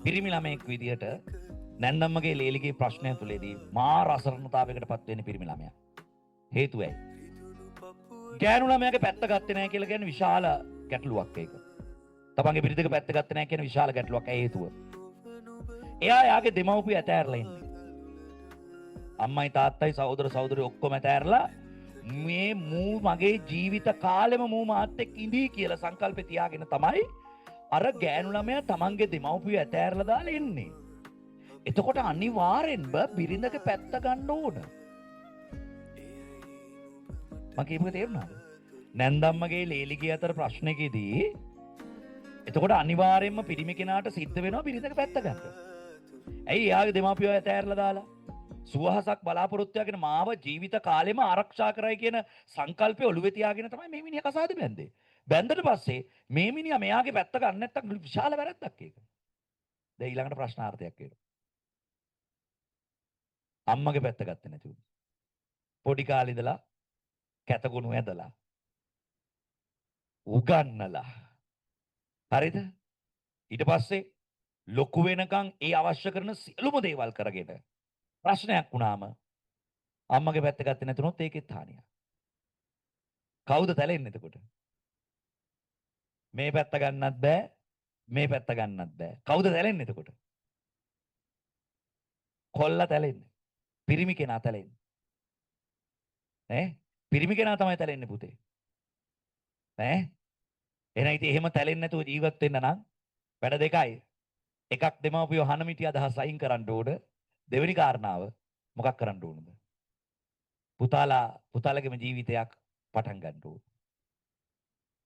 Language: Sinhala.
පිරිමි ළමයෙක් විදියට නැන්දම්මගේ ලේලිගේ ප්‍රශ්නය තුලේදී මාර අසරණතාවයකට පත් වෙන්නේ පිරිමි ළමයා. හේතුව ඇයි? ගෑනු ළමයාගේ පැත්ත ගත්තේ නැහැ කියලා කියන්නේ විශාල ගැටලුවක් ඒක. තමන්ගේ බිරිඳගේ පැත්ත ගත්තේ නැහැ කියන විශාල ගැටලුවක්. ඇයි හේතුව? එයා යාගේ දෙමව්පිය ඇතෑරලා ඉන්නේ. අම්මයි තාත්තයි සහෝදර සහෝදරියෝ ඔක්කොම ඇතෑරලා මේ මූ මගේ ජීවිත කාලෙම මූ මාත් එක්ක ඉඳී කියලා සංකල්පේ තියාගෙන තමයි අර ගෑනු ළමයා තමන්ගේ දෙමව්පිය ඇතෑරලා දාලා එන්නේ. එතකොට අනිවාර්යෙන්ම බිරිඳගේ පැත්ත ගන්න ඕන. මම කියපුව තේරුණාද? නැන්දම්මගේ ලේලිගේ අතර ප්‍රශ්නකෙදී එතකොට අනිවාර්යෙන්ම පිරිමි කෙනාට සිද්ධ වෙනවා බිරිඳගේ පැත්ත ගන්න. ඇයි එයාගේ දෙමාපියෝ ඇතෑරලා දාලා සුවහසක් බලාපොරොත්තු වෙගෙන මාව ජීවිත කාලෙම ආරක්ෂා කරයි කියන සංකල්පය ඔළුවේ තියාගෙන තමයි මේ මිනිහා කසාදෙ බැන්දේ. බැන්දට පස්සේ මේ මිනිහා මෙයාගේ පැත්ත ගන්න නැත්තම් විශාල වැරද්දක් ඒක. දැන් ඊළඟට ප්‍රශ්නාර්ථයක් එනවා. අම්මගේ පැත්ත ගත්තේ නැති උන්. පොඩි කාලේ ඉඳලා කැතගුණ ඇදලා උගන්නලා හරිද? ඊට පස්සේ ලොකු වෙනකන් ඒ අවශ්‍ය කරන සියලුම දේවල් කරගෙන ප්‍රශ්නයක් වුණාම අම්මගේ පැත්ත ගත්තේ නැතුනොත් ඒකෙත් හානියක්. කවුද තැලෙන්නේ එතකොට? මේ පැත්ත ගන්නත් බෑ, මේ පැත්ත ගන්නත් බෑ. කවුද තැලෙන්නේ එතකොට? කොල්ලා තැලෙන්නේ. පිරිමි කෙනා තැලෙන්නේ. ඈ? පිරිමි කෙනා තමයි තැලෙන්නේ පුතේ. ඈ? එහෙනම් ඉතින් එහෙම තැලෙන්නේ නැතුව ජීවත් වෙන්න නම් වැඩ දෙකයි. එකක් දෙමව්පියෝ හනමිටි අදහස් අයින් කරන්න ඕන. දෙවෙනි කාරණාව මොකක් කරන්න ඕනද? පුතාලගේම ජීවිතයක් පටන් ගන්න ඕන.